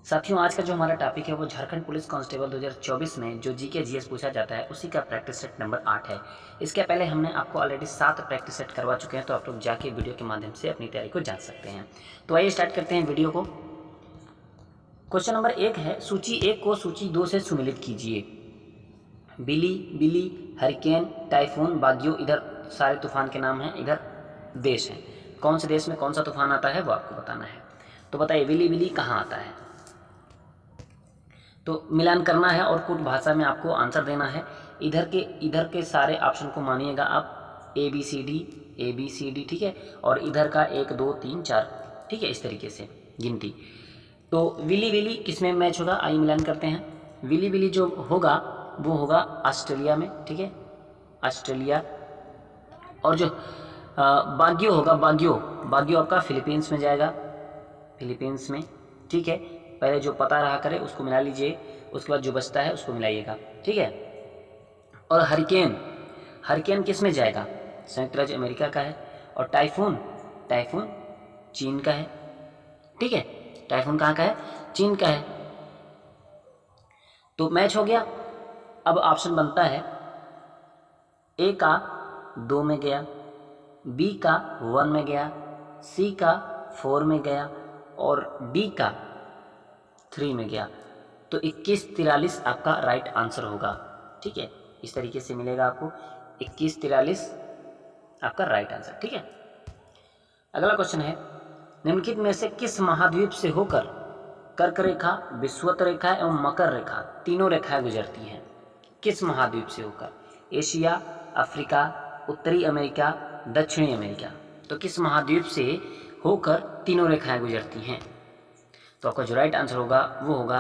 साथियों, आज का जो हमारा टॉपिक है वो झारखंड पुलिस कांस्टेबल 2024 में जो जीके जीएस पूछा जाता है उसी का प्रैक्टिस सेट नंबर 8 है। इसके पहले हमने आपको ऑलरेडी 7 प्रैक्टिस सेट करवा चुके हैं, तो आप लोग जाके वीडियो के माध्यम से अपनी तैयारी को जान सकते हैं। तो आइए स्टार्ट करते हैं वीडियो को। क्वेश्चन नंबर 1 है, सूची 1 को सूची 2 से सुमेलित कीजिए। बिली, हरिकेन, टाइफून, बाग्यो, इधर सारे तूफान के नाम हैं, इधर देश हैं। कौन से देश में कौन सा तूफान आता है वो आपको बताना है। तो बताइए बिली कहाँ आता है। तो मिलान करना है और कुछ भाषा में आपको आंसर देना है। इधर के सारे ऑप्शन को मानिएगा आप, ए बी सी डी, ठीक है, और इधर का 1 2 3 4, ठीक है, इस तरीके से गिनती। तो विली किस में मैच होगा, आइए मिलान करते हैं। विली जो होगा वो होगा ऑस्ट्रेलिया में, ठीक है, ऑस्ट्रेलिया। और जो बाग्यो होगा, बाग्यो आपका फिलीपींस में जाएगा, फिलीपींस में, ठीक है। पहले जो पता रहा करे उसको मिला लीजिए, उसके बाद जो बचता है उसको मिलाइएगा, ठीक है। और हरिकेन किस में जाएगा, संयुक्त राज्य अमेरिका का है। और टाइफून चीन का है, ठीक है, टाइफून कहाँ का है, चीन का है। तो मैच हो गया। अब ऑप्शन बनता है, ए का 2 में गया, बी का 1 में गया, सी का 4 में गया और डी का 3 में गया। तो 2143 आपका राइट आंसर होगा, ठीक है। इस तरीके से मिलेगा आपको 2143 आपका राइट आंसर, ठीक है। अगला क्वेश्चन है, निम्नलिखित में से किस महाद्वीप से होकर कर्क रेखा, विषुवत रेखा एवं मकर रेखा तीनों रेखाएं गुजरती हैं। किस महाद्वीप से होकर, एशिया, अफ्रीका, उत्तरी अमेरिका, दक्षिणी अमेरिका। तो किस महाद्वीप से होकर तीनों रेखाएं गुजरती हैं। तो आपका जो राइट आंसर होगा वो होगा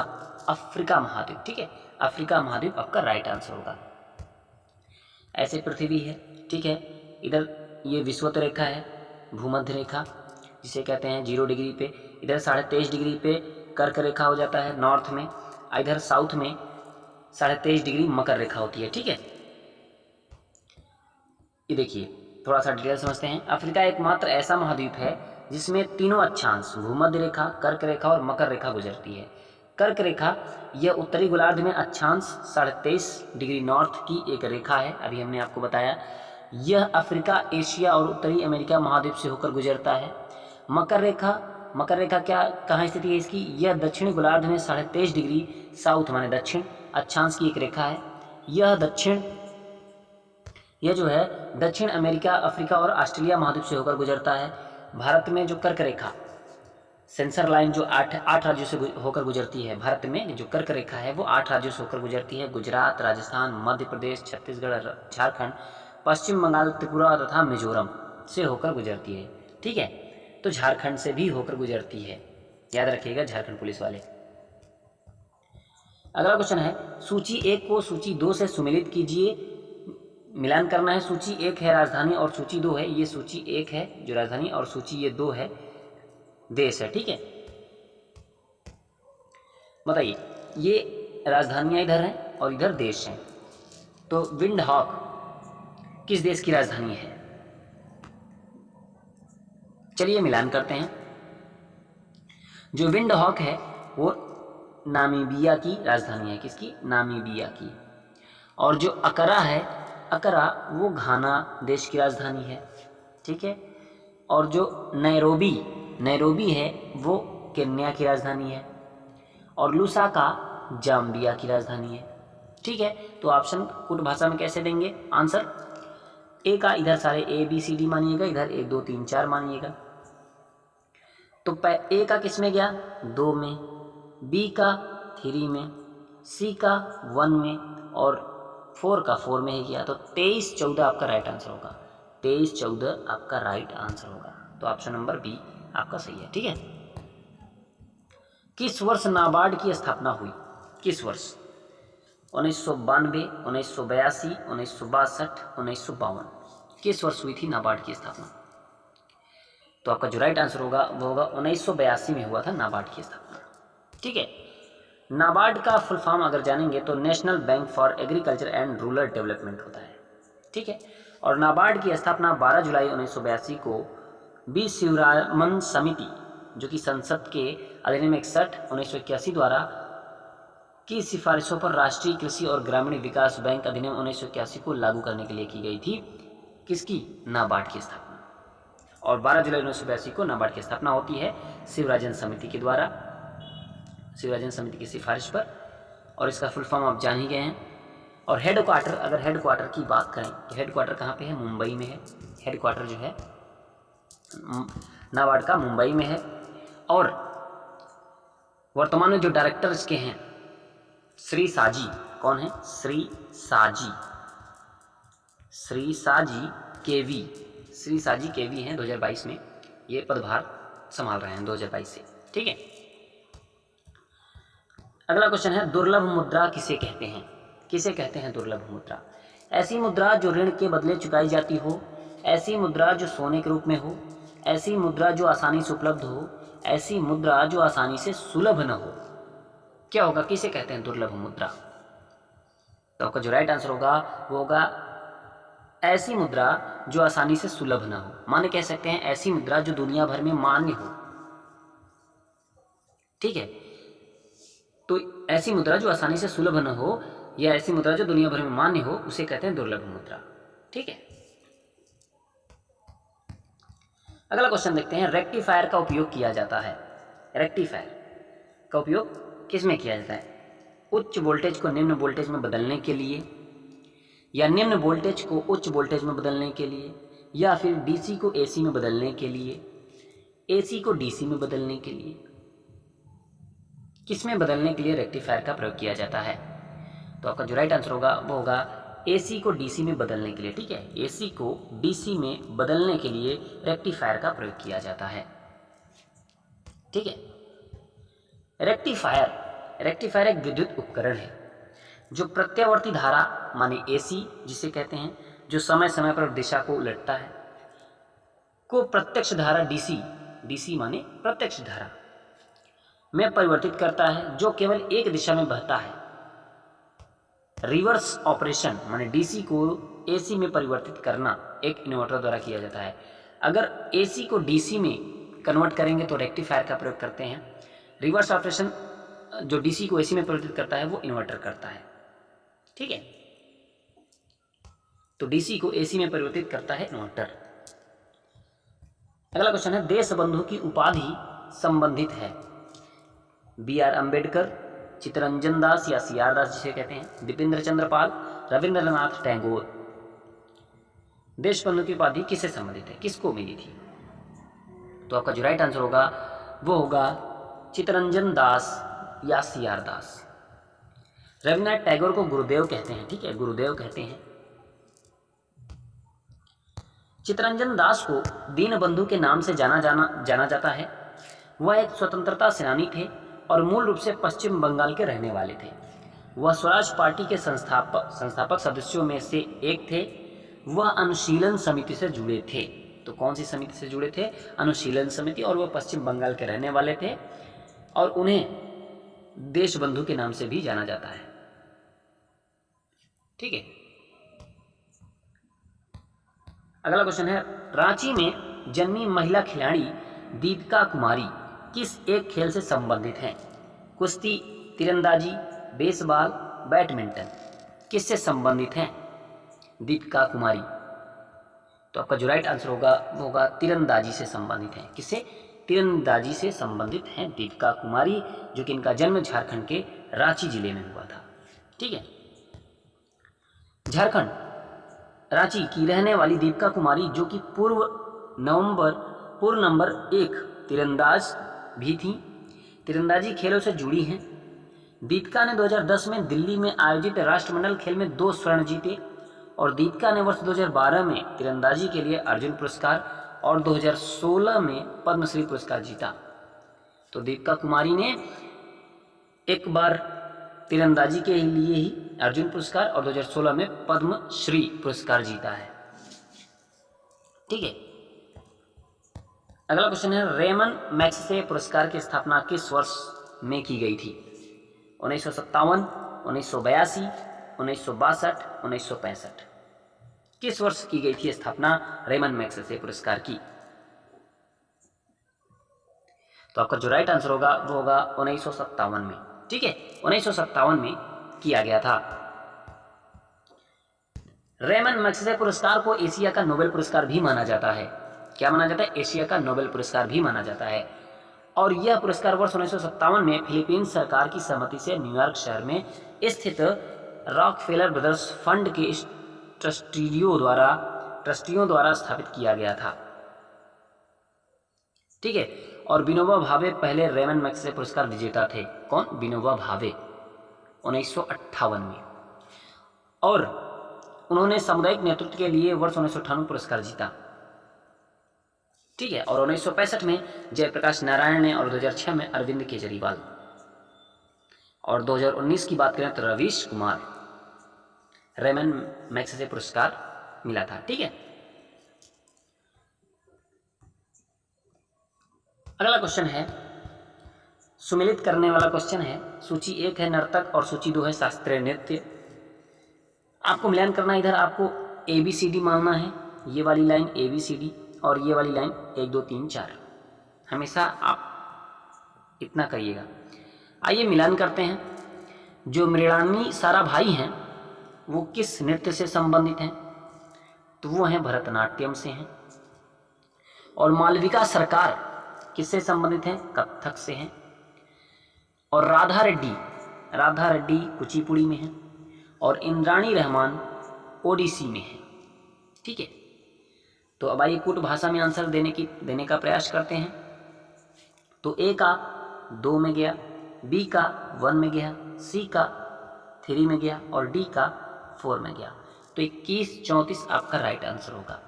अफ्रीका महाद्वीप, ठीक है, अफ्रीका महाद्वीप आपका राइट आंसर होगा। ऐसे पृथ्वी है, ठीक है, इधर ये विषुवत रेखा है, भूमध्य रेखा जिसे कहते हैं 0 डिग्री पे, इधर 23.5 डिग्री पे कर्क रेखा हो जाता है नॉर्थ में, इधर साउथ में 23.5 डिग्री मकर रेखा होती है, ठीक है। ये देखिए थोड़ा सा डिटेल समझते हैं। अफ्रीका एकमात्र ऐसा महाद्वीप है जिसमें तीनों अक्षांश भूमध्य रेखा, कर्क रेखा और मकर रेखा गुजरती है। कर्क रेखा यह उत्तरी गोलार्ध में अक्षांश 23.5 डिग्री नॉर्थ की एक रेखा है, अभी हमने आपको बताया। यह अफ्रीका, एशिया और उत्तरी अमेरिका महाद्वीप से होकर गुजरता है। मकर रेखा क्या कहाँ स्थिति है इसकी, यह दक्षिणी गोलार्ध में 23.5 डिग्री साउथ माने दक्षिण अक्षांश की एक रेखा है। यह जो है दक्षिण अमेरिका, अफ्रीका और ऑस्ट्रेलिया महाद्वीप से होकर गुजरता है। भारत में जो कर्क रेखा सेंसर लाइन जो 8 राज्यों से होकर गुजरती है, भारत में जो कर्क रेखा है वो 8 राज्यों से होकर गुजरती है। गुजरात, राजस्थान, मध्य प्रदेश, छत्तीसगढ़, झारखंड, पश्चिम बंगाल, त्रिपुरा तथा मिजोरम से होकर गुजरती है, ठीक है। तो झारखंड से भी होकर गुजरती है, याद रखिएगा झारखंड पुलिस वाले। अगला क्वेश्चन है, सूची 1 को सूची 2 से सुमेलित कीजिए। मिलान करना है। सूची 1 है राजधानी और सूची 2 है, ये सूची 1 है जो राजधानी और सूची ये 2 है देश है, ठीक है। बताइए, ये राजधानियां इधर हैं और इधर देश हैं। तो विंडहॉक किस देश की राजधानी है, चलिए मिलान करते हैं। जो विंडहॉक है वो नामीबिया की राजधानी है, किसकी, नामीबिया की। और जो अकरा वो घाना देश की राजधानी है, ठीक है। और जो नैरोबी है वो केन्या की राजधानी है। और लुसाका जाम्बिया की राजधानी है, ठीक है। तो ऑप्शन कुट भाषा में कैसे देंगे आंसर, ए का इधर सारे ABCD मानिएगा, इधर 1 2 3 4 मानिएगा। तो ए का किस में गया, 2 में, बी का 3 में, सी का 1 में और 4 का 4 में ही गया। तो 23-14 आपका राइट आंसर होगा, 23-14 आपका राइट आंसर होगा। तो ऑप्शन नंबर बी आपका सही है, ठीक है। किस वर्ष नाबार्ड की स्थापना हुई, किस वर्ष, 1992, 1982, 1962, 1952, किस वर्ष हुई थी नाबार्ड की स्थापना। तो आपका जो राइट आंसर होगा वो होगा 1982 में हुआ था नाबार्ड की स्थापना, ठीक है। नाबार्ड का फुल फॉर्म अगर जानेंगे तो national bank for agriculture and rural development होता है, ठीक है। और नाबार्ड की स्थापना 12 जुलाई 1982 को बी शिवरामन समिति जो कि संसद के अधिनियम 61 1981 द्वारा की सिफारिशों पर राष्ट्रीय कृषि और ग्रामीण विकास बैंक अधिनियम 1981 को लागू करने के लिए की गई थी। किसकी? नाबार्ड की स्थापना। और 12 जुलाई 1982 को नाबार्ड की स्थापना होती है शिवराजन समिति के द्वारा, शिवराजन समिति की सिफारिश पर। और इसका फुल फॉर्म आप जान ही गए हैं। और हेडक्वार्टर, अगर हेडक्वार्टर की बात करें तो हेडक्वार्टर कहाँ पे है? मुंबई में है। हेडक्वार्टर जो है नाबार्ड का मुंबई में है। और वर्तमान में जो डायरेक्टर इसके हैं श्री साजी, कौन है? श्री साजी, श्री साजी केवी, श्री साजी केवी हैं। 2022 में ये पदभार संभाल रहे हैं 2022 से। ठीक है। अगला क्वेश्चन है दुर्लभ मुद्रा किसे कहते हैं? किसे कहते हैं दुर्लभ मुद्रा? ऐसी मुद्रा जो ऋण के बदले चुकाई जाती हो, ऐसी मुद्रा जो सोने के रूप में हो, ऐसी मुद्रा जो आसानी से उपलब्ध हो, ऐसी मुद्रा जो आसानी से सुलभ न हो। क्या होगा? किसे कहते हैं दुर्लभ मुद्रा? तो आपका जो राइट आंसर होगा वो होगा ऐसी मुद्रा जो आसानी से सुलभ न हो। माने कह सकते हैं ऐसी मुद्रा जो दुनिया भर में मान्य हो। ठीक है। तो ऐसी मुद्रा जो आसानी से सुलभ न हो या ऐसी मुद्रा जो दुनिया भर में मान्य हो उसे कहते हैं दुर्लभ मुद्रा। ठीक है। अगला क्वेश्चन देखते हैं रेक्टिफायर का उपयोग किया जाता है। रेक्टिफायर का उपयोग किस में किया जाता है? उच्च वोल्टेज को निम्न वोल्टेज में बदलने के लिए, या निम्न वोल्टेज को उच्च वोल्टेज में बदलने के लिए, या फिर डीसी को एसी में बदलने के लिए, एसी को डीसी में बदलने के लिए। किस में बदलने के लिए रेक्टिफायर का प्रयोग किया जाता है? तो आपका जो राइट आंसर होगा वो होगा एसी को डीसी में बदलने के लिए। ठीक है। एसी को डीसी में बदलने के लिए रेक्टिफायर का प्रयोग किया जाता है। ठीक है। रेक्टिफायर एक विद्युत उपकरण है जो प्रत्यावर्ती धारा माने एसी जिसे कहते हैं, जो समय समय पर दिशा को उलटता है, को प्रत्यक्ष धारा डीसी माने प्रत्यक्ष धारा में परिवर्तित करता है, जो केवल एक दिशा में बहता है। रिवर्स ऑपरेशन माने डीसी को एसी में परिवर्तित करना एक इन्वर्टर द्वारा किया जाता है। अगर एसी को डीसी में कन्वर्ट करेंगे तो रेक्टिफायर का प्रयोग करते हैं। रिवर्स ऑपरेशन जो डीसी को एसी में परिवर्तित करता है वो इन्वर्टर करता है। ठीक है। तो डीसी को एसी में परिवर्तित करता है इन्वर्टर। अगला क्वेश्चन है देशबंधु की उपाधि संबंधित है। बी आर अम्बेडकर, चित्तरंजन दास या सी आर दास जिसे कहते हैं, दीपेंद्र चंद्र पाल, रविंद्रनाथ टैगोर। देशबंधु की उपाधि किससे संबंधित है? किसको मिली थी? तो आपका जो राइट आंसर होगा वो होगा चित्तरंजन दास या सी आर दास। रविन्द्रनाथ टैगोर को गुरुदेव कहते हैं। ठीक है, गुरुदेव कहते हैं। चित्तरंजन दास को दीनबंधु के नाम से जाना जाता है। वह एक स्वतंत्रता सेनानी थे और मूल रूप से पश्चिम बंगाल के रहने वाले थे। वह स्वराज पार्टी के संस्थापक सदस्यों में से एक थे। वह अनुशीलन समिति से जुड़े थे। तो कौन सी समिति से जुड़े थे? अनुशीलन समिति। और वह पश्चिम बंगाल के रहने वाले थे और उन्हें देशबंधु के नाम से भी जाना जाता है। ठीक है। अगला क्वेश्चन है रांची में जन्मी महिला खिलाड़ी दीपिका कुमारी किस एक खेल से संबंधित हैं? कुश्ती, तीरंदाजी, बेसबॉल, बैडमिंटन। किससे संबंधित हैं दीपिका कुमारी? तो आपका जो राइट आंसर होगा वो होगा तीरंदाजी से संबंधित है। किससे? तीरंदाजी से संबंधित हैं दीपिका कुमारी, जो कि इनका जन्म झारखंड के रांची जिले में हुआ था। ठीक है। झारखंड रांची की रहने वाली दीपिका कुमारी, जो कि पूर्व नंबर 1 तीरंदाज भी थी, तीरंदाजी खेलों से जुड़ी हैं। दीपिका ने 2010 में दिल्ली में आयोजित राष्ट्रमंडल खेल में 2 स्वर्ण जीते और दीपिका ने वर्ष 2012 में तीरंदाजी के लिए अर्जुन पुरस्कार और 2016 में पद्मश्री पुरस्कार जीता। तो दीपिका कुमारी ने एक बार तीरंदाजी के लिए ही अर्जुन पुरस्कार और 2016 में पद्मश्री पुरस्कार जीता है। ठीक है। अगला क्वेश्चन है रेमन मैग्सेसे पुरस्कार की स्थापना किस वर्ष में की गई थी? 1957, 1982, 1962, 1965। किस वर्ष की गई थी स्थापना रेमन मैग्सेसे पुरस्कार की? तो आपका जो राइट आंसर होगा वो होगा 1957 में। ठीक है, 1957 में किया गया था। रेमन मैग्सेसे पुरस्कार को एशिया का नोबेल पुरस्कार भी माना जाता है। क्या माना जाता है? एशिया का नोबेल पुरस्कार भी माना जाता है। और यह पुरस्कार वर्ष 1957 में फिलीपींस सरकार की सहमति से न्यूयॉर्क शहर में स्थित रॉकफेलर ब्रदर्स फंड के ट्रस्टियों द्वारा स्थापित किया गया था। ठीक है, और विनोबा भावे पहले रेमन मैग्सेसे पुरस्कार विजेता थे। कौन? विनोबा भावे, 1958 में। और उन्होंने सामुदायिक नेतृत्व के लिए वर्ष 1998 पुरस्कार जीता। ठीक है, और 1965 में जयप्रकाश नारायण ने, और 2006 में अरविंद केजरीवाल, और 2019 की बात करें तो रवीश कुमार, रेमन मैग्सेसे पुरस्कार मिला था। ठीक है, अगला क्वेश्चन है सुमिलित करने वाला क्वेश्चन है। सूची 1 है नर्तक और सूची 2 है शास्त्रीय नृत्य। आपको मिलान करना, इधर आपको ABCD मानना है। ये वाली लाइन ABCD और ये वाली लाइन 1 2 3 4, हमेशा आप इतना करिएगा। आइए मिलान करते हैं। जो मृणालिनी साराभाई हैं वो किस नृत्य से संबंधित हैं? तो वो हैं भरतनाट्यम से हैं। और मालविका सरकार किससे संबंधित हैं? कथक से हैं। और राधा रेड्डी कुचिपुड़ी में हैं। और इंद्राणी रहमान ओडिसी में हैं। ठीक है, तो अब आइए कूट भाषा में आंसर देने का प्रयास करते हैं। तो A का 2 में गया, B का 1 में गया, C का 3 में गया और D का 4 में गया। तो 21 34 आपका राइट आंसर होगा।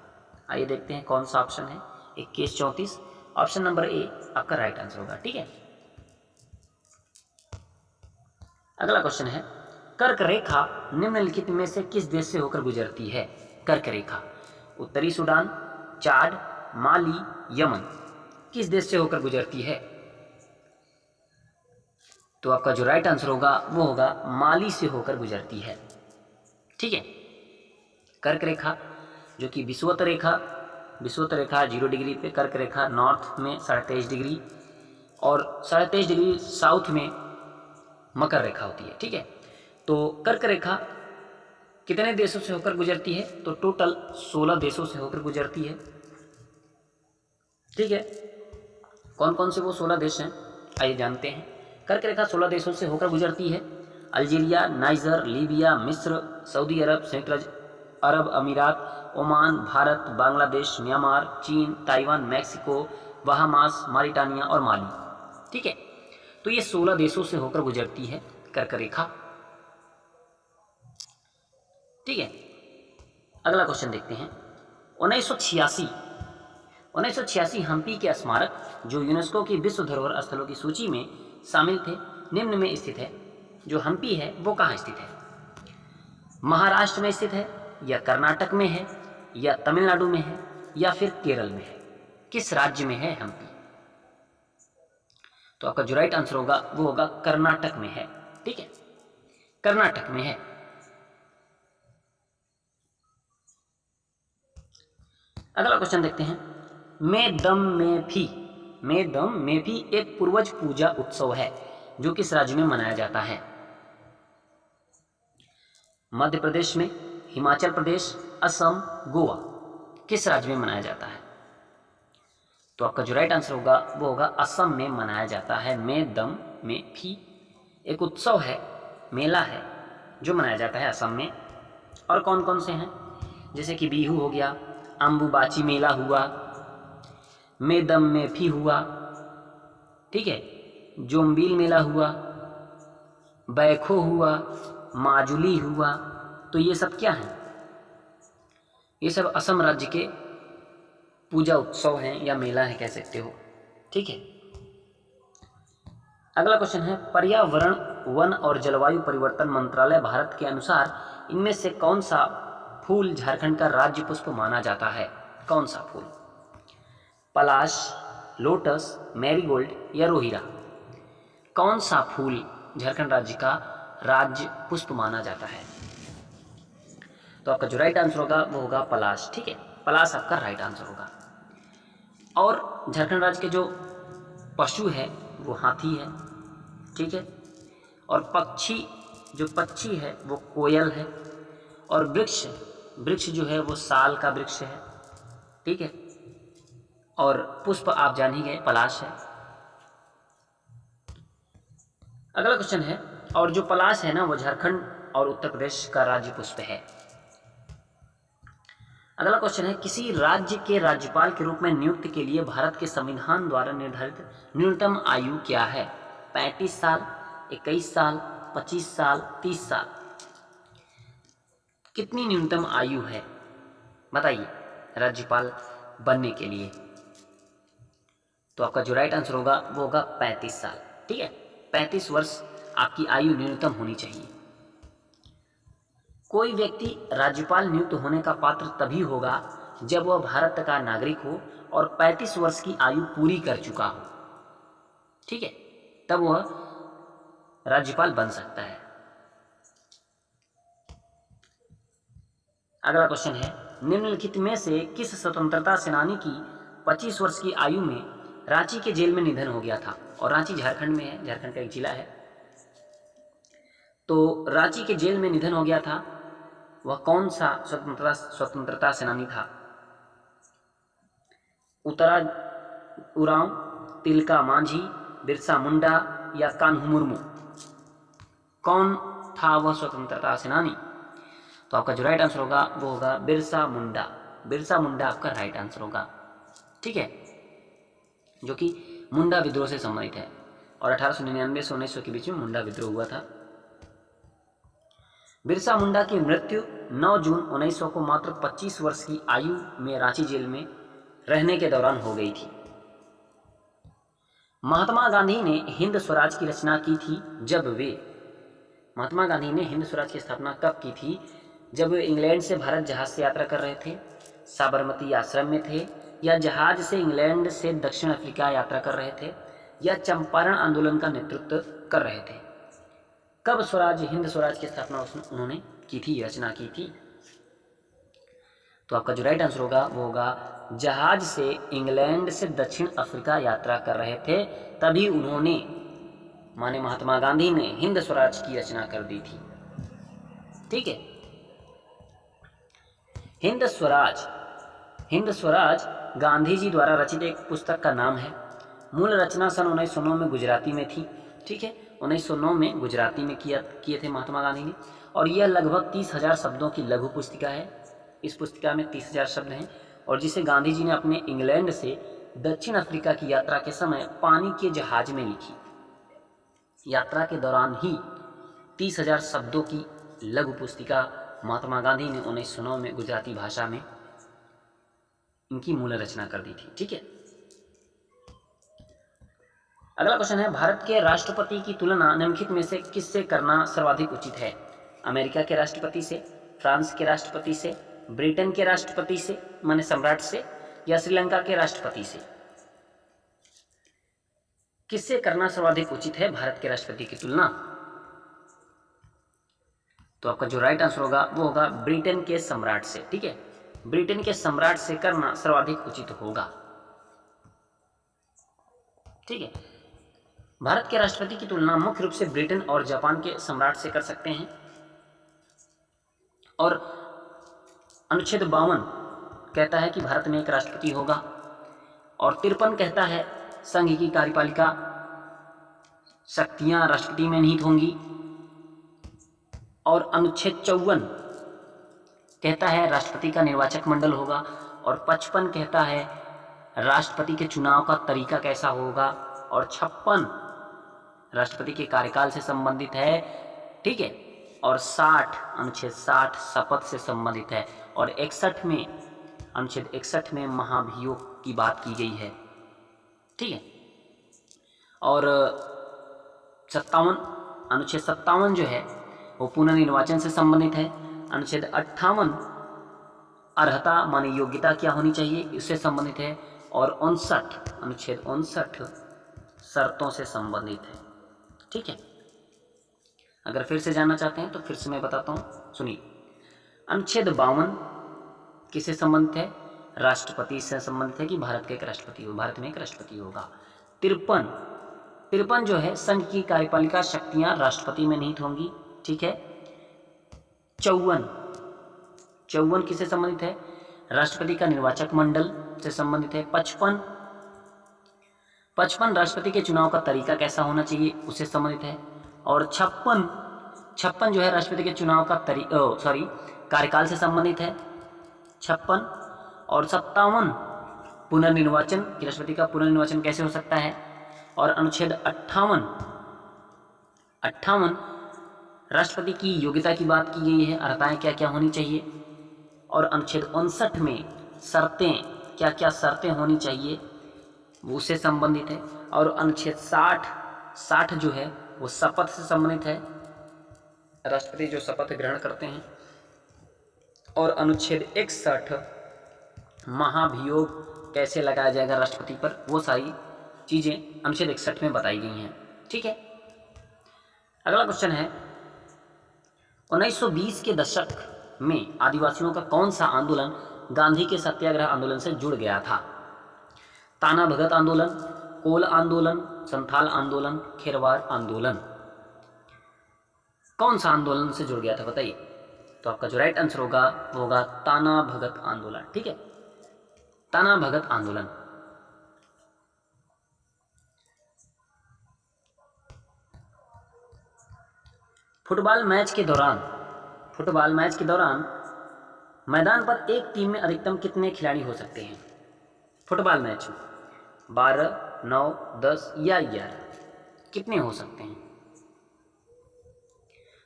आइए देखते हैं कौन सा ऑप्शन है। 21 34 ऑप्शन नंबर A आपका राइट आंसर होगा। ठीक है, अगला क्वेश्चन है कर्क रेखा निम्नलिखित में से किस देश से होकर गुजरती है? कर्क रेखा उत्तरी सूडान, चाड, माली, यमन, किस देश से होकर गुजरती है? तो आपका जो राइट आंसर होगा वो होगा माली से होकर गुजरती है। ठीक है, कर्क रेखा जो कि विषुवत रेखा 0 डिग्री पे, कर्क रेखा नॉर्थ में 23.5 डिग्री और 23.5 डिग्री साउथ में मकर रेखा होती है। ठीक है, तो कर्क रेखा कितने देशों से होकर गुजरती है? तो टोटल 16 देशों से होकर गुजरती है। ठीक है, कौन कौन से वो 16 देश हैं आइए जानते हैं। कर्क रेखा 16 देशों से होकर गुजरती है। अल्जीरिया, नाइजर, लीबिया, मिस्र, सऊदी अरब, संयुक्त अरब अमीरात, ओमान, भारत, बांग्लादेश, म्यांमार, चीन, ताइवान, मैक्सिको, बहामास, मारिटानिया और माली। ठीक है, तो ये 16 देशों से होकर गुजरती है कर्क रेखा। ठीक है, अगला क्वेश्चन देखते हैं। 1986 हम्पी के स्मारक जो यूनेस्को की विश्व धरोहर स्थलों की सूची में शामिल थे निम्न में स्थित है। जो हम्पी है वो कहाँ स्थित है? महाराष्ट्र में स्थित है, या कर्नाटक में है, या तमिलनाडु में है, या फिर केरल में है? किस राज्य में है हम्पी? तो आपका जो राइट आंसर होगा वो होगा कर्नाटक में है। ठीक है, कर्नाटक में है। अगला क्वेश्चन देखते हैं। मेदम में भी एक पूर्वज पूजा उत्सव है जो किस राज्य में मनाया जाता है? मध्य प्रदेश में, हिमाचल प्रदेश, असम, गोवा, किस राज्य में मनाया जाता है? तो आपका जो राइट आंसर होगा वो होगा असम में मनाया जाता है। मेदम में भी एक उत्सव है, मेला है जो मनाया जाता है असम में। और कौन कौन से हैं? जैसे कि बिहू हो गया, अम्बुबाची मेला हुआ, मेदम में भी हुआ, ठीक है, जोम्बिल मेला हुआ, बैखो हुआ, माजुली हुआ। तो ये सब क्या हैं? ये सब असम राज्य के पूजा उत्सव हैं या मेला है कह सकते हो। ठीक है, अगला क्वेश्चन है पर्यावरण, वन और जलवायु परिवर्तन मंत्रालय भारत के अनुसार इनमें से कौन सा फूल झारखंड का राज्य पुष्प माना जाता है? कौन सा फूल? पलाश, लोटस, मैरीगोल्ड या रोहिरा? कौन सा फूल झारखंड राज्य का राज्य पुष्प माना जाता है? तो आपका जो राइट आंसर होगा वो होगा पलाश। ठीक है, पलाश आपका राइट आंसर होगा। और झारखंड राज्य के जो पशु है वो हाथी है, ठीक है। और पक्षी, जो पक्षी है वो कोयल है। और वृक्ष, वृक्ष जो है वो साल का वृक्ष है, ठीक है। और पुष्प आप जान ही गए, पलाश है। अगला क्वेश्चन है, और जो पलाश है ना वो झारखंड और उत्तर प्रदेश का राज्य पुष्प है। अगला क्वेश्चन है, किसी राज्य के राज्यपाल के रूप में नियुक्ति के लिए भारत के संविधान द्वारा निर्धारित न्यूनतम आयु क्या है? 35 साल, 21 साल, 25 साल, 30 साल। कितनी न्यूनतम आयु है बताइए राज्यपाल बनने के लिए? तो आपका जो राइट आंसर होगा वो होगा 35 साल, ठीक है। 35 वर्ष आपकी आयु न्यूनतम होनी चाहिए। कोई व्यक्ति राज्यपाल नियुक्त होने का पात्र तभी होगा जब वह भारत का नागरिक हो और 35 वर्ष की आयु पूरी कर चुका हो, ठीक है, तब वह राज्यपाल बन सकता है। अगला क्वेश्चन है, निम्नलिखित में से किस स्वतंत्रता सेनानी की 25 वर्ष की आयु में रांची के जेल में निधन हो गया था? और रांची झारखंड में है, झारखंड का एक जिला है। तो रांची के जेल में निधन हो गया था, वह कौन सा स्वतंत्रता सेनानी था? उत्तरा उरांव, तिलका मांझी, बिरसा मुंडा या कान्हू मुर्मू? कौन था वह स्वतंत्रता सेनानी? तो आपका जो राइट आंसर होगा वो होगा बिरसा मुंडा। बिरसा मुंडा आपका राइट आंसर होगा, ठीक है, जो कि मुंडा विद्रोह से संबंधित है। और 1899 से 1900 के बीच में मुंडा विद्रोह हुआ था। बिरसा मुंडा की मृत्यु 9 जून 1900 को मात्र 25 वर्ष की आयु में रांची जेल में रहने के दौरान हो गई थी। महात्मा गांधी ने हिंद स्वराज की रचना की थी जब वे, महात्मा गांधी ने हिंद स्वराज की स्थापना कब की थी? जब वे इंग्लैंड से भारत जहाज से यात्रा कर रहे थे, साबरमती आश्रम में थे, या जहाज से इंग्लैंड से दक्षिण अफ्रीका यात्रा कर रहे थे, या चंपारण आंदोलन का नेतृत्व कर रहे थे? कब स्वराज, हिंद स्वराज की स्थापना उन्होंने की थी, रचना की थी? तो आपका जो राइट आंसर होगा वो होगा जहाज से इंग्लैंड से दक्षिण अफ्रीका यात्रा कर रहे थे तभी उन्होंने, माने महात्मा गांधी ने हिंद स्वराज की रचना कर दी थी, ठीक है। हिंद स्वराज, हिंद स्वराज गांधी जी द्वारा रचित एक पुस्तक का नाम है। मूल रचना सन 1909 में गुजराती में थी, ठीक है, 1909 में गुजराती में किए थे महात्मा गांधी ने। और यह लगभग 30,000 शब्दों की लघु पुस्तिका है। इस पुस्तिका में 30,000 शब्द हैं और जिसे गांधी जी ने अपने इंग्लैंड से दक्षिण अफ्रीका की यात्रा के समय पानी के जहाज में लिखी। यात्रा के दौरान ही 30,000 शब्दों की लघु पुस्तिका महात्मा गांधी ने 1909 में गुजराती भाषा में इनकी मूल रचना कर दी थी, ठीक है। अगला क्वेश्चन है, भारत के राष्ट्रपति की तुलना निम्नलिखित में से किससे करना सर्वाधिक उचित है? अमेरिका के राष्ट्रपति से, फ्रांस के राष्ट्रपति से, ब्रिटेन के राष्ट्रपति से माने सम्राट से, या श्रीलंका के राष्ट्रपति से? किससे करना सर्वाधिक उचित है भारत के राष्ट्रपति की तुलना? तो आपका जो राइट आंसर होगा वो होगा ब्रिटेन के सम्राट से, ठीक है। ब्रिटेन के सम्राट से करना सर्वाधिक उचित होगा, ठीक है। भारत के राष्ट्रपति की तुलना मुख्य रूप से ब्रिटेन और जापान के सम्राट से कर सकते हैं। और अनुच्छेद 52 कहता है कि भारत में एक राष्ट्रपति होगा, और 53 कहता है संघ की कार्यपालिका शक्तियां राष्ट्रपति में निहित होंगी, और अनुच्छेद 54 कहता है राष्ट्रपति का निर्वाचक मंडल होगा, और 55 कहता है राष्ट्रपति के चुनाव का तरीका कैसा होगा, और 56 राष्ट्रपति के कार्यकाल से संबंधित है, ठीक है। और 60 अनुच्छेद 60 शपथ से संबंधित है, और 61 में अनुच्छेद 61 में महाभियोग की बात की गई है, ठीक है। और 57 अनुच्छेद 57 जो है वो पुनर्निर्वाचन से संबंधित है। अनुच्छेद 58 अर्हता माने योग्यता क्या होनी चाहिए इससे संबंधित है, और 59 अनुच्छेद 59 शर्तों से संबंधित है, ठीक है। अगर फिर से जानना चाहते हैं तो फिर से मैं बताता हूँ, सुनिए। अनुच्छेद 52 किससे संबंधित है? राष्ट्रपति से संबंधित है कि भारत का एक राष्ट्रपति हो, भारत में एक राष्ट्रपति होगा। 53 53 जो है संघ की कार्यपालिका शक्तियां राष्ट्रपति में निहित होंगी, ठीक है। 54 किससे संबंधित है? राष्ट्रपति का निर्वाचक मंडल से संबंधित है। 55 राष्ट्रपति के चुनाव का तरीका कैसा होना चाहिए उससे संबंधित है। और 56 जो है राष्ट्रपति के चुनाव का कार्यकाल से संबंधित है 56। और 57 पुनर्निर्वाचन कि राष्ट्रपति का पुनर्निर्वाचन कैसे हो सकता है। और अनुच्छेद 58 राष्ट्रपति की योग्यता की बात की गई है, अर्हताएं क्या क्या होनी चाहिए। और अनुच्छेद 59 में शर्तें क्या क्या शर्तें होनी चाहिए वो उससे संबंधित है। और अनुच्छेद 60 जो है वो शपथ से संबंधित है, राष्ट्रपति जो शपथ ग्रहण करते हैं। और अनुच्छेद 61 महाभियोग कैसे लगाया जाएगा राष्ट्रपति पर, वो सारी चीजें अनुच्छेद 61 में बताई गई हैं, ठीक है। अगला क्वेश्चन है 1920 के दशक में आदिवासियों का कौन सा आंदोलन गांधी के सत्याग्रह आंदोलन से जुड़ गया था? ताना भगत आंदोलन, कोल आंदोलन, संथाल आंदोलन, खेरवार आंदोलन। कौन सा आंदोलन से जुड़ गया था बताइए? तो आपका जो राइट आंसर होगा वो होगा ताना भगत आंदोलन, ठीक है, ताना भगत आंदोलन। फुटबॉल मैच के दौरान मैदान पर एक टीम में अधिकतम कितने खिलाड़ी हो सकते हैं? फुटबॉल मैच में 12, 9, 10 या 11 कितने हो सकते हैं?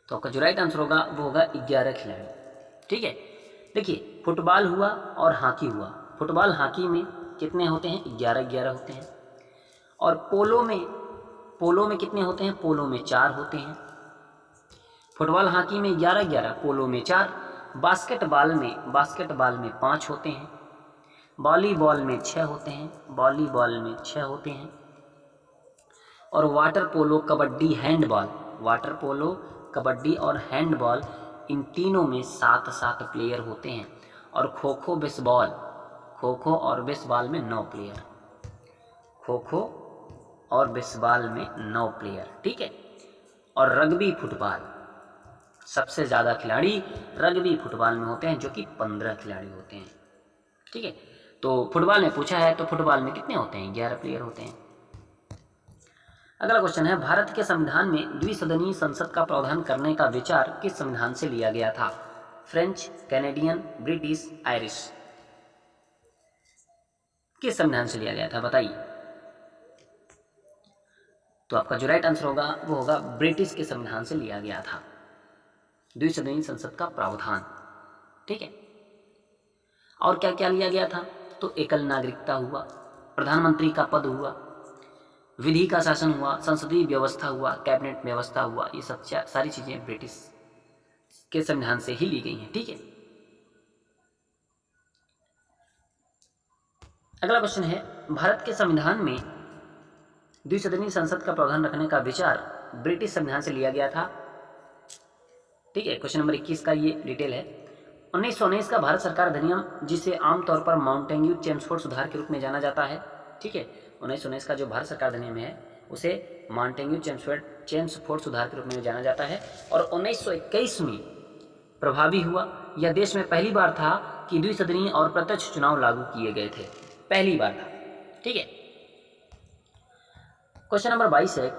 तो आपका जो राइट आंसर होगा वो होगा 11 खिलाड़ी, ठीक है। देखिए फुटबॉल हुआ और हॉकी हुआ। फुटबॉल हॉकी में कितने होते हैं? 11 होते हैं। और पोलो में कितने होते हैं? पोलो में 4 होते हैं। फुटबॉल हॉकी में 11, पोलो में 4। बास्केटबॉल में 5 होते हैं। वॉलीबॉल में 6 होते हैं। और वाटर पोलो, कबड्डी और हैंडबॉल इन तीनों में 7 प्लेयर होते हैं। और खो खो और बेसबॉल में 9 प्लेयर, ठीक है। और रग्बी फुटबॉल सबसे ज़्यादा खिलाड़ी रग्बी फुटबॉल में होते हैं जो कि 15 खिलाड़ी होते हैं, ठीक है। तो फुटबॉल में पूछा है तो फुटबॉल में कितने होते हैं? 11 प्लेयर होते हैं। अगला क्वेश्चन है भारत के संविधान में द्विसदनीय संसद का प्रावधान करने का विचार किस संविधान से लिया गया था? French, Canadian, British, Irish. किस संविधान से लिया गया था बताइए? तो आपका जो राइट आंसर होगा वो होगा ब्रिटिश के संविधान से लिया गया था द्विसदनीय संसद का प्रावधान, ठीक है। और क्या क्या लिया गया था? तो एकल नागरिकता हुआ, प्रधानमंत्री का पद हुआ, विधि का शासन हुआ, संसदीय व्यवस्था हुआ, कैबिनेट व्यवस्था हुआ। ये सब सारी चीजें ब्रिटिश के संविधान से ही ली गई हैं, ठीक है। अगला क्वेश्चन है भारत के संविधान में द्विसदनीय संसद का प्रावधान रखने का विचार ब्रिटिश संविधान से लिया गया था, ठीक है। क्वेश्चन नंबर 21 का ये डिटेल है। 1919 का भारत सरकार अधिनियम, जिसे आमतौर पर माउंटेन्यू चेम्सफोर्ड सुधार के रूप में जाना जाता है, ठीक है। 1919 का जो भारत सरकार अधिनियम है उसे माउंटेन्यू चेम्सफोर्ड सुधार के रूप में जाना जाता है। और 1921 में प्रभावी हुआ। यह देश में पहली बार था कि द्विसदनीय और प्रत्यक्ष चुनाव लागू किए गए थे, पहली बार था, ठीक है। क्वेश्चन नंबर 22 है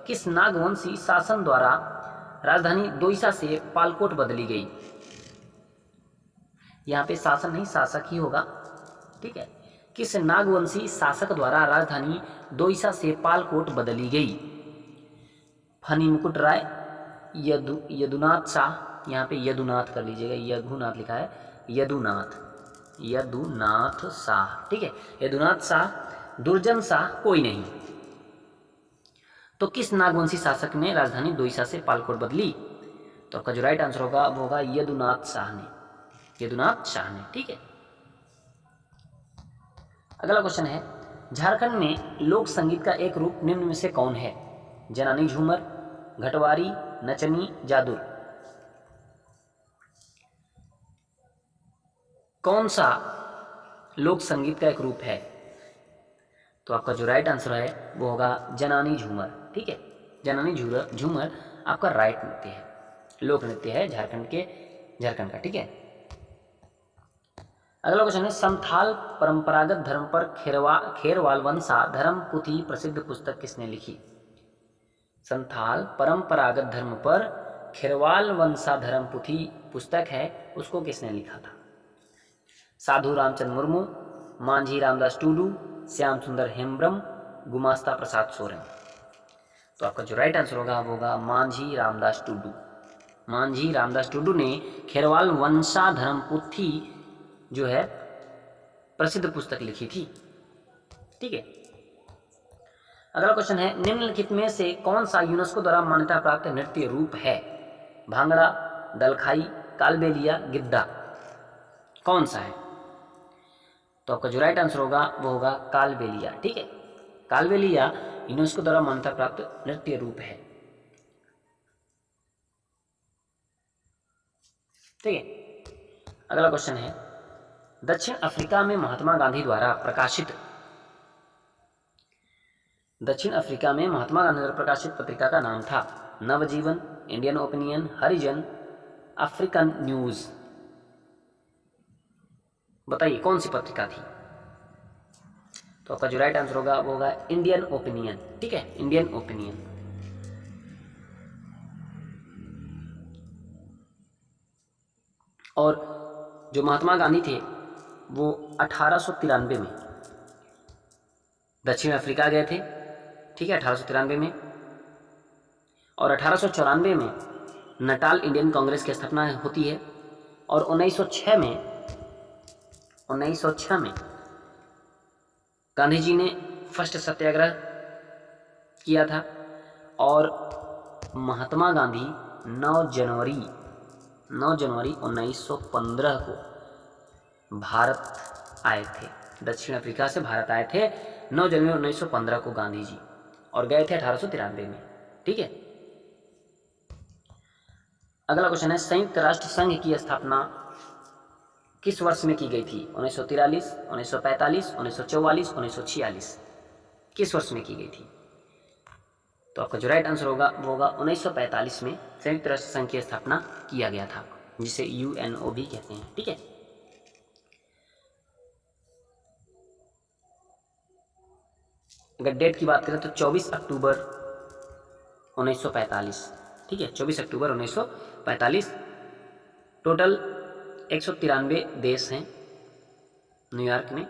किस नागवंशी शासन द्वारा राजधानी दोईसा से पालकोट बदली गई? यहाँ पे शासन नहीं शासक ही होगा, ठीक है। किस नागवंशी शासक द्वारा राजधानी दोईसा से पालकोट बदली गई? फनी मुकुट राय, यदुनाथ शाह, यहाँ पे यदुनाथ कर लीजिएगा, यदुनाथ लिखा है, यदुनाथ शाह, ठीक है। यदुनाथ शाह, दुर्जन शाह, कोई नहीं। तो किस नागवंशी शासक ने राजधानी दोईसा से पालकोट बदली? तो आपका जो राइट आंसर होगा वो होगा यदुनाथ शाह ने, ठीक है। अगला क्वेश्चन है झारखंड में लोक संगीत का एक रूप निम्न में से कौन है? जनानी झूमर, घटवारी, नचनी, जादुर। कौन सा लोक संगीत का एक रूप है? तो आपका जो राइट आंसर है वो होगा जनानी झूमर। ठीक है, जनानी झूमर आपका राइट नृत्य है, लोक नृत्य है झारखंड का। ठीक है, अगला क्वेश्चन है संथाल परंपरागत धर्म पर खेरवाल वंशा धर्म पुथी प्रसिद्ध पुस्तक किसने लिखी? संथाल परंपरागत धर्म पर खेरवाल वंशा धर्म पुथी पुस्तक है, उसको किसने लिखा था? साधु रामचंद्र मुर्मू, मांझी रामदास टूडू, श्याम सुंदर हेम्ब्रम, गुमास्ता प्रसाद सोरेन। तो आपका जो राइट आंसर होगा वो होगा मांझी रामदास टूडू। मांझी रामदास टूडू ने खेरवाल वंशा धर्म पुथी जो है प्रसिद्ध पुस्तक लिखी थी। ठीक है, अगला क्वेश्चन है निम्नलिखित में से कौन सा यूनेस्को द्वारा मान्यता प्राप्त नृत्य रूप है? भांगड़ा, दलखाई, कालबेलिया, गिद्धा, कौन सा है? तो आपका जो राइट आंसर होगा वो होगा कालबेलिया। ठीक है, कालबेलिया यूनेस्को द्वारा मान्यता प्राप्त नृत्य रूप है। ठीक है, अगला क्वेश्चन है दक्षिण अफ्रीका में महात्मा गांधी द्वारा प्रकाशित पत्रिका का नाम था? नवजीवन, इंडियन ओपिनियन, हरिजन, अफ्रीकन न्यूज। बताइए कौन सी पत्रिका थी? तो आपका जो राइट आंसर होगा वो होगा इंडियन ओपिनियन। ठीक है, इंडियन ओपिनियन। और जो महात्मा गांधी थे वो 1893 में दक्षिण अफ्रीका गए थे। ठीक है, 1893 में, और 1894 में नटाल इंडियन कांग्रेस की स्थापना होती है, और 1906 में गांधी जी ने फर्स्ट सत्याग्रह किया था, और महात्मा गांधी 9 जनवरी 1915 को भारत आए थे। दक्षिण अफ्रीका से भारत आए थे 9 जनवरी 1915 को गांधी जी, और गए थे 1893 में। ठीक है, अगला क्वेश्चन है संयुक्त राष्ट्र संघ की स्थापना किस वर्ष में की गई थी? 1943, 1945, 1944, 1946, किस वर्ष में की गई थी? तो आपका जो राइट आंसर होगा वो होगा 1945 में संयुक्त राष्ट्र संघ की स्थापना किया गया था, जिसे UNO भी कहते हैं। ठीक है, अगर डेट की बात करें तो 24 अक्टूबर 1945। ठीक है, 24 अक्टूबर 1945। टोटल 193 देश हैं न्यूयॉर्क में।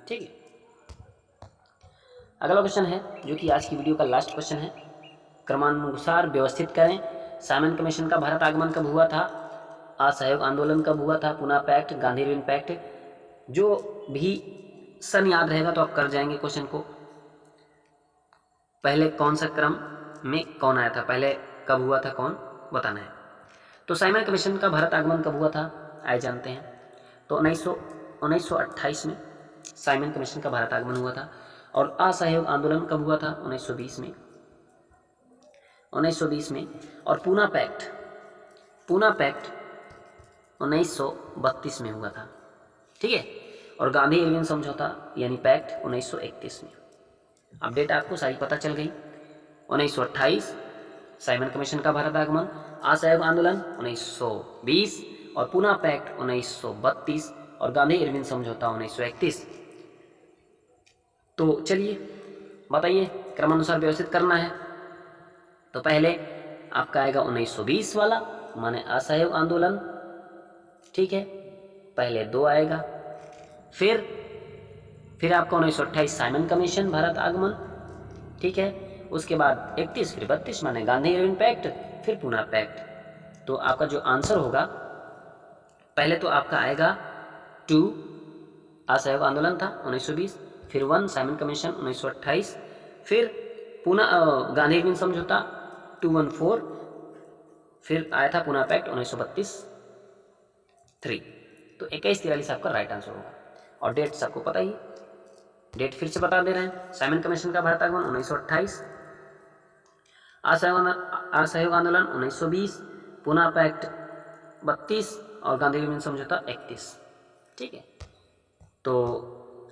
ठीक है, अगला क्वेश्चन है जो कि आज की वीडियो का लास्ट क्वेश्चन है, क्रमानुसार व्यवस्थित करें। साइमन कमीशन का भारत आगमन कब हुआ था? असहयोग आंदोलन कब हुआ था? पुना पैक्ट, गांधी इरविन पैक्ट। जो भी सन याद रहेगा तो आप कर जाएंगे क्वेश्चन को। पहले कौन सा क्रम में कौन आया था, पहले कब हुआ था, कौन बताना है। तो साइमन कमीशन का भारत आगमन कब हुआ था, आए जानते हैं। तो 1928 में साइमन कमीशन का भारत आगमन हुआ था। और असहयोग आंदोलन कब हुआ था? 1920 में। और पूना पैक्ट 1932 में हुआ था। ठीक है, और गांधी इरविन समझौता यानी पैक्ट 1931 में। अपडेट आपको सारी पता चल गई। 1928 साइमन कमीशन का भारत आगमन, असहयोग आंदोलन 1920, और पूना पैक्ट 1932, और गांधी इरविन समझौता 1931। तो चलिए बताइए, क्रमानुसार व्यवस्थित करना है। तो पहले आपका आएगा 1920 वाला, माने असहयोग आंदोलन। ठीक है, पहले 2 आएगा। फिर आपका 1928 साइमन कमीशन भारत आगमन। ठीक है, उसके बाद 31, फिर 32 माने गांधी इरविन पैक्ट, फिर पूना पैक्ट। तो आपका जो आंसर होगा, पहले तो आपका आएगा 2 असहयोग आंदोलन था 1920, फिर 1 साइमन कमीशन 1928, फिर पूना गांधी इरविन समझौता 214, फिर आया था पूना पैक्ट 1932 3। तो 2143 आपका राइट आंसर होगा। और डेट सबको पता ही, डेट फिर से बता दे रहे हैं। साइमन कमीशन का भारत आगमन 1928, असहयोग आंदोलन 1920, पूना पैक्ट 32, और गांधी इरविन समझौता 31। ठीक है, तो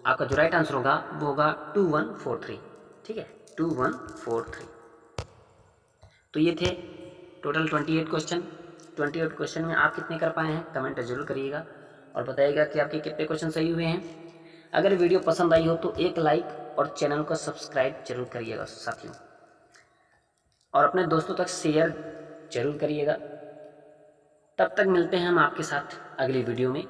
आपका जो राइट आंसर होगा वो होगा 2143। ठीक है, 2143। तो ये थे टोटल 28 क्वेश्चन। 28 क्वेश्चन में आप कितने कर पाए हैं कमेंट जरूर करिएगा और बताइएगा कि आपके कितने क्वेश्चन सही हुए हैं। अगर वीडियो पसंद आई हो तो एक लाइक और चैनल को सब्सक्राइब जरूर करिएगा साथियों, और अपने दोस्तों तक शेयर जरूर करिएगा। तब तक मिलते हैं हम आपके साथ अगली वीडियो में।